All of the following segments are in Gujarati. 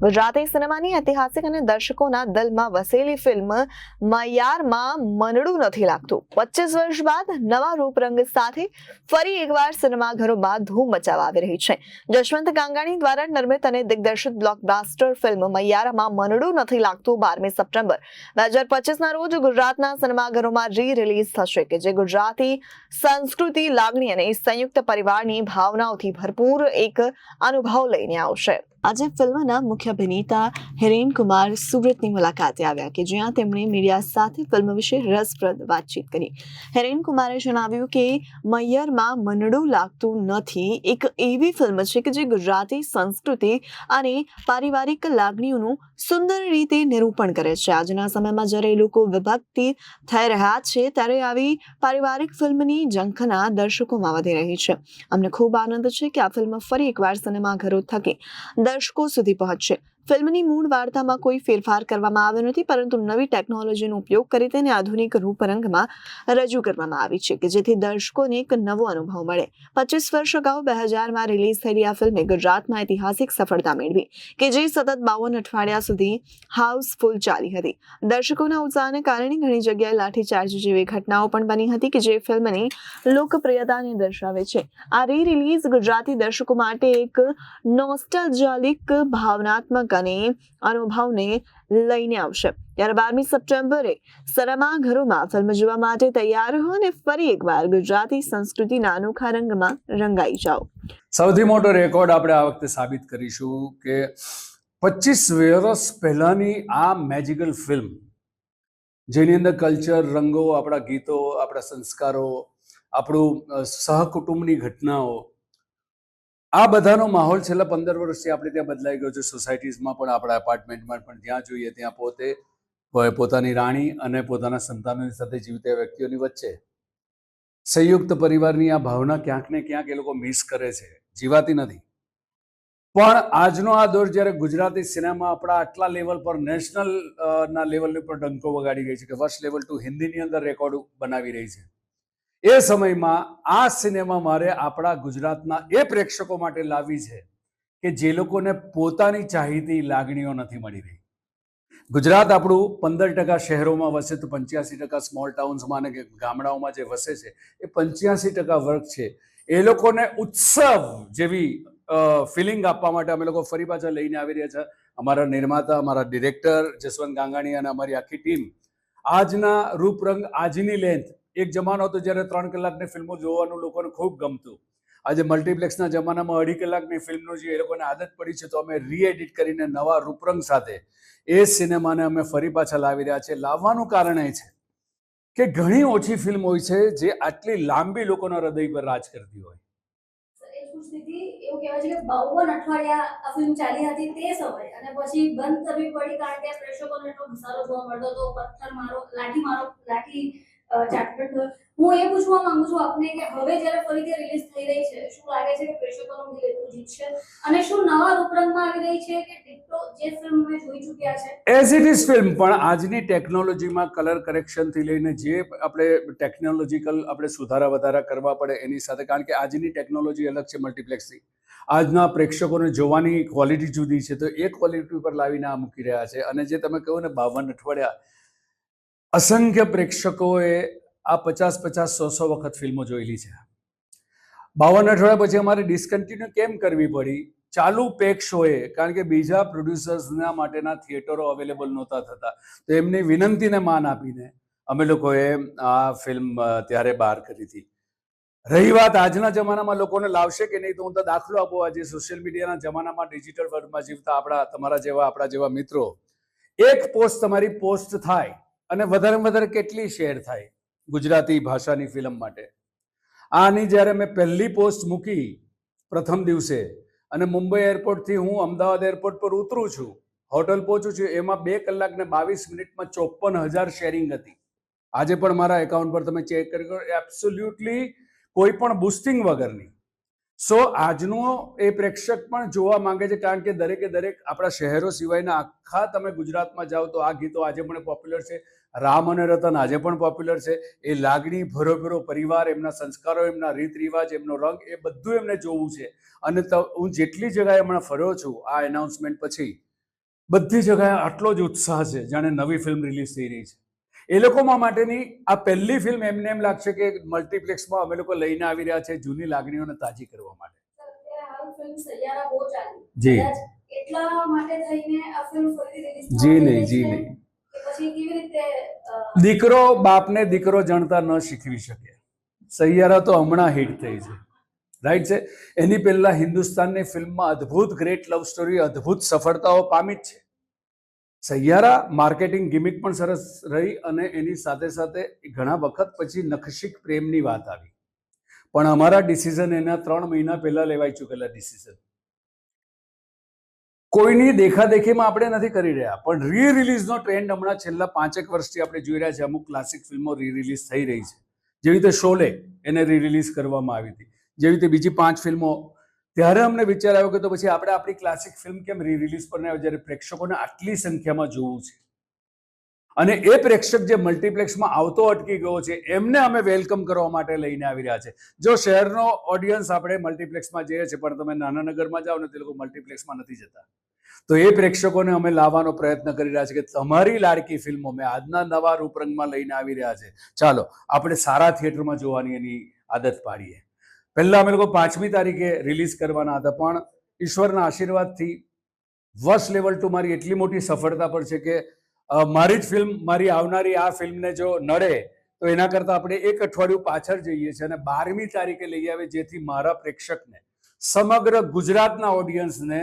ગુજરાતી સિનેમાની ઐતિહાસિક અને દર્શકોના દિલમાં વસેલી ફિલ્મ મયારમાં મનડું નથી લાગતું 25 વર્ષ બાદ નવા રૂપરંગ સાથે ફરી એકવાર સિનેમાઘરોમાં ધૂમ મચાવવા આવી રહી છે. જશવંત ગાંગાણી દ્વારા નિર્મિત અને દિગ્દર્શિત બ્લોકબસ્ટર ફિલ્મ મયારમાં મનડું નથી લાગતું 12મી સપ્ટેમ્બર 2025ના રોજ ગુજરાતના સિનેમાઘરોમાં રી-રિલીઝ થશે કે જે ગુજરાતી સંસ્કૃતિ, લાગણી અને સંયુક્ત પરિવારની ભાવનાઓથી ભરપૂર એક અનુભવ લઈને આવશે. આજે ફિલ્મના મુખ્ય અભિનેતા હિરેન કુમાર સુરતની મુલાકાતે આવ્યા કે જ્યાં તેમણે મીડિયા સાથે ફિલ્મ વિશે રસપ્રદ વાતચીત કરી. હિરેન કુમારે જણાવ્યું કે મયરમાં મનડું લાગતું નથી એક એવી ફિલ્મ છે કે જે ગુજરાતી સંસ્કૃતિ અને પારિવારિક લાગણીઓનું સુંદર રીતે નિરૂપણ કરે છે. આજના સમયમાં જ્યારે લોકો વિભક્તિ થઈ રહ્યા છે ત્યારે આવી પારિવારિક ફિલ્મની ઝંખના દર્શકોમાં વધી રહી છે. અમને ખૂબ આનંદ છે કે આ ફિલ્મ ફરી એકવાર સિનેમાઘરો થકી દર્શકો સુધી પહોંચશે. ફિલ્મની મૂળ વાર્તામાં કોઈ ફેરફાર કરવામાં આવ્યો નથી, પરંતુ નવી ટેકનોલોજીનો ઉપયોગ કરી તેને આધુનિક રૂપરંગમાં રજૂ કરવામાં આવી છે કે જેથી દર્શકોને એક નવો અનુભવ મળે. 25 વર્ષ અગાઉ 2000માં રિલીઝ થયેલી આ ફિલ્મે ગુજરાતમાં ઐતિહાસિક સફળતા મેળવી કે જે સતત 52 અઠવાડિયા સુધી હાઉસફુલ ચાલી હતી. દર્શકોના ઉત્સાહને કારણે ઘણી જગ્યાએ લાઠીચાર્જ જેવી ઘટનાઓ પણ બની હતી કે જે ફિલ્મની લોકપ્રિયતાને દર્શાવે છે. આ રી-રિલીઝ ગુજરાતી દર્શકો માટે એક નોસ્ટાલ્જિક ભાવનાત્મક અને અનુભવને લઈને આવશે. ત્યારે 12મી સપ્ટેમ્બરે સિનેમાઘરોમાં ફિલ્મ જોવા માટે તૈયાર રહો અને ફરી એકવાર ગુજરાતી સંસ્કૃતિના અનોખા રંગમાં રંગાઈ જાઓ. સૌથી મોટો રેકોર્ડ આપણે આ વખતે સાબિત કરીશું કે 25 વર્ષ પહેલાની આ મેજિકલ ફિલ્મ જેની અંદર કલ્ચર, રંગો, આપણા ગીતો, આપણા સંસ્કારો, આપણું સહકુટુંબની ઘટનાઓ, આ બધાનો માહોલ છેલ્લા 15 વર્ષથી આપણે ત્યાં બદલાઈ ગયો છે. સોસાયટીઝમાં પણ, આપણા એપાર્ટમેન્ટમાં પણ, જ્યાં જોઈએ ત્યાં પોતે પોતાની રાણી અને પોતાના સંતાનોની સાથે જીવતા વ્યક્તિઓની વચ્ચે સંયુક્ત પરિવારની આ ભાવના ક્યાંક ને ક્યાંક એ લોકો મિસ કરે છે, જીવાતી નથી. પણ આજનો આ દોર જ્યારે ગુજરાતી સિનેમા આપણા આટલા લેવલ પર નેશનલ ના લેવલ પર ડંકો વગાડી ગઈ છે કે વર્ષ લેવલ ટુ હિન્દીની અંદર રેકોર્ડ બનાવી રહી છે, એ સમયમાં આ સિનેમા મારે આપણા ગુજરાતના એ પ્રેક્ષકો માટે લાવી છે કે જે લોકોને પોતાની ચાહીતી લાગણીઓ નથી મળી રહી. ગુજરાત આપણું 15% શહેરોમાં વસે તો 85% સ્મોલ ટાઉન્સમાં અને ગામડાઓમાં જે વસે છે એ 85% વર્ગ છે. એ લોકોને ઉત્સવ જેવી ફિલિંગ આપવા માટે અમે લોકો ફરી પાછા લઈને આવી રહ્યા છે. અમારા નિર્માતા, અમારા ડિરેક્ટર જસવંત ગાંગાણી અને અમારી આખી ટીમ આજના રૂપરંગ, આજની લેન્થ. એક જમાનો હતો જ્યારે 3 કલાકની ફિલ્મો જોવાનું લોકોને ખૂબ ગમતું. આજે મલ્ટીપ્લેક્સના જમાનામાં 2.5 કલાકની ફિલ્મનો જે એ લોકોને આદત પડી છે તો અમે રીએડિટ કરીને નવા રૂપરંગ સાથે એ સિનેમાને અમે ફરી પાછા લાવી રહ્યા છે. લાવવાનું કારણ એ છે કે ઘણી ઓછી ફિલ્મ હોય છે જે આટલી લાંબી લોકોના હૃદય પર રાજ કરતી હોય. એવું કહેવાય છે કે 52 અઠવાડિયા આ ફિલ્મ ચાલી હતી તે સમયે અને પછી બંધ કરવી પડી કારણ કે પ્રેક્ષકોને એટલો ઘસારો જોવા મળતો હતો, પથ્થર મારો, લાઠી ચાટપટ. હું એ પૂછવા માંગુ છું આપને કે હવે જ્યારે ફરીથી રિલીઝ થઈ રહી છે, શું લાગે છે કે પ્રેક્ષકોનું દિલ એટલું જીતશે અને શું નવા રૂપરંગમાં આવી રહી છે કે ડિટ્ટો જે ફિલ્મ અમે જોઈ ચૂક્યા છે એઝ ઇટ ઇઝ ફિલ્મ પણ આજની ટેકનોલોજીમાં કલર કરેક્શનથી લઈને જે આપણે ટેકનોલોજીકલ આપણે સુધારા વધારા કરવા પડે એની સાથે, કારણ કે આજની ટેકનોલોજી અલગ છે મલ્ટીપ્લેક્સથી. આજના પ્રેક્ષકોને જોવાની ક્વોલિટી જુદી છે તો એ ક્વોલિટી પર લાવીને આ મૂકી રહ્યા છે. અને જે તમે કહો ને 52 અઠવાડિયા, અસંખ્ય પ્રેક્ષકોએ આ 50-100 વખત ફિલ્મો જોયેલી છે. 52 અઠવાડિયા પછી અમારે ડિસકન્ટિન્યુ કેમ કરવી પડી? ચાલુ પેક શોએ, કારણ કે બીજા પ્રોડ્યુસર્સના માટેના થિયેટરો અવેલેબલ નહોતા થતા, તો એમની વિનંતીને માન આપીને અમે લોકોએ આ ફિલ્મ ત્યારે બહાર કરી હતી. રહી વાત આજના જમાનામાં લોકોને લાવશે કે નહીં, તો હું તો દાખલો આપું. આજે સોશિયલ મીડિયાના જમાનામાં ડિજિટલ વર્લ્ડમાં જીવતા આપણા જેવા મિત્રો, એક પોસ્ટ તમારી પોસ્ટ થાય અને વધારેમાં વધારે કેટલી શેર થાય ગુજરાતી ભાષાની ફિલ્મ માટે. આની જ્યારે મેં પહેલી પોસ્ટ મૂકી પ્રથમ દિવસે અને મુંબઈ એરપોર્ટથી હું અમદાવાદ એરપોર્ટ પર ઉતરું છું, હોટલ પહોંચું છું, એમાં 2 કલાક ને 22 મિનિટમાં 54,000 શેરિંગ હતી. આજે પણ મારા એકાઉન્ટ પર તમે ચેક કરી, એબ્સોલ્યુટલી કોઈ પણ બુસ્ટિંગ વગરની. સો આજનો એ પ્રેક્ષક પણ જોવા માંગે છે, કારણ કે દરેકે દરેક આપણા શહેરો સિવાયના આખા તમે ગુજરાતમાં જાઓ તો આ ગીતો આજે પણ પોપ્યુલર છે. રામ અને રતન આજે પણ પોપ્યુલર છે. એ લાગણી ભરો પરિવાર, એમના સંસ્કારો, એમના રીત રિવાજ, એમનો રંગ, એ બધું એમને જોવું છે. અને હું જેટલી જગ્યાએ હમણાં ફર્યો છું આ એનાઉન્સમેન્ટ પછી, બધી જગ્યાએ આટલો જ ઉત્સાહ છે જાણે નવી ફિલ્મ રિલીઝ થઈ રહી છે. એ લોકોમાં માટેની આ પહેલી ફિલ્મ એમને એમ લાગશે કે મલ્ટીપ્લેક્સમાં અમે લોકો લઈને આવી રહ્યા છે જૂની લાગણીઓને તાજી કરવા માટે. અત્યારે હાલ ફિલ્મ સૈયારા બહુ ચાલી. જી. કદાચ એટલા માટે થઈને આ ફિલ્મ ફરીથી રિલીઝ જી નહીં, જી નહીં. પછી કેવી રીતે દીકરો બાપને દીકરો જાણતા ન શીખવી શકે. સૈયારા તો હમણાં હિટ થઈ છે, રાઈટ છે. એની પહેલા હિન્દુસ્તાનની ફિલ્મમાં અદ્ભુત ગ્રેટ લવ સ્ટોરી અદ્ભુત સફળતાઓ પામી જ છે. સૈયારા માર્કેટિંગ ગિમિક પણ સરસ રહી અને એની સાથે સાથે ઘણા વખત પછી નખશિક પ્રેમની વાત આવી. પણ અમારા ડિસિઝન એના 3 મહિના પહેલા લેવાઈ ચૂકેલા ડિસિઝન. કોઈની દેખાદેખીમાં આપણે નથી કરી રહ્યા, પણ રી રિલીઝનો ટ્રેન્ડ હમણાં છેલ્લા 5 વર્ષથી આપણે જોઈ રહ્યા છે. અમુક ક્લાસિક ફિલ્મો રી રિલીઝ થઈ રહી છે, જેવી રીતે શોલે એને રી રિલીઝ કરવામાં આવી હતી, જેવી રીતે બીજી 5 ફિલ્મો. ત્યારે અમને વિચાર આવ્યો કે તો પછી આપણે આપણી ક્લાસિક ફિલ્મ કેમ રી રિલીઝ પર ના, જ્યારે પ્રેક્ષકોને આટલી સંખ્યામાં જોવું છે અને એ પ્રેક્ષક જે મલ્ટીપ્લેક્સમાં આવતો અટકી ગયો છે એમને અમે વેલકમ કરવા માટે લઈને આવી રહ્યા છે. જો શહેરનો ઓડિયન્સ આપણે મલ્ટીપ્લેક્સમાં જઈએ છીએ, પણ તમે નાના નગરમાં જાઓ ને તે લોકો મલ્ટીપ્લેક્સમાં નથી જતા, તો એ પ્રેક્ષકોને અમે લાવવાનો પ્રયત્ન કરી રહ્યા છીએ કે તમારી લાડકી ફિલ્મો મેં આજના નવા રૂપરંગમાં લઈને આવી રહ્યા છે. ચાલો આપણે સારા થિયેટરમાં જોવાની એની આદત પાડીએ. પહેલા અમે લોકો 5મી તારીખે રિલીઝ કરવાના હતા, પણ ઈશ્વરના આશીર્વાદથી વર્ષ લેવલ 2 મારી એટલી મોટી સફળતા પર છે કે મારી જ ફિલ્મ, મારી આવનારી આ ફિલ્મને જો નડે તો એના કરતાં આપણે 1 અઠવાડિયું પાછળ જઈએ છીએ અને 12મી તારીખે લઈ આવે, જેથી મારા પ્રેક્ષકને, સમગ્ર ગુજરાતના ઓડિયન્સને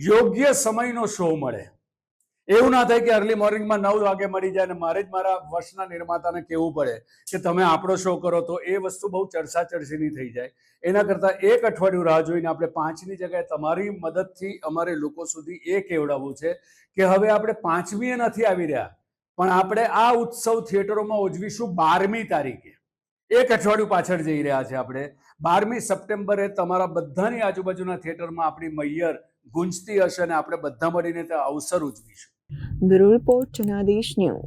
યોગ્ય સમયનો શો મળે. એવું ના થાય કે અર્લી મોર્નિંગમાં 9 વાગે મળી જાય અને મારે જ મારા વર્ષના નિર્માતાને કહેવું પડે કે તમે આપણો શો કરો, તો એ વસ્તુ બહુ ચર્ચાચર્ચીની થઈ જાય. એના કરતાં 1 અઠવાડિયું રાહ જોઈને આપણે 5ની જગ્યાએ તમારી મદદથી અમારે લોકો સુધી એ કહેવડાવવું છે કે હવે આપણે 5મીએ નથી આવી રહ્યા, પણ આપણે આ ઉત્સવ થિયેટરોમાં ઉજવીશું 12મી તારીખે. 1 અઠવાડિયું પાછળ જઈ રહ્યા છે આપણે. 12મી સપ્ટેમ્બરે તમારા બધાની આજુબાજુના થિયેટરમાં આપણી મૈયર ગુંજતી હશે અને આપણે બધા મળીને તે અવસર ઉજવીશું. Bureau report Janadesh news.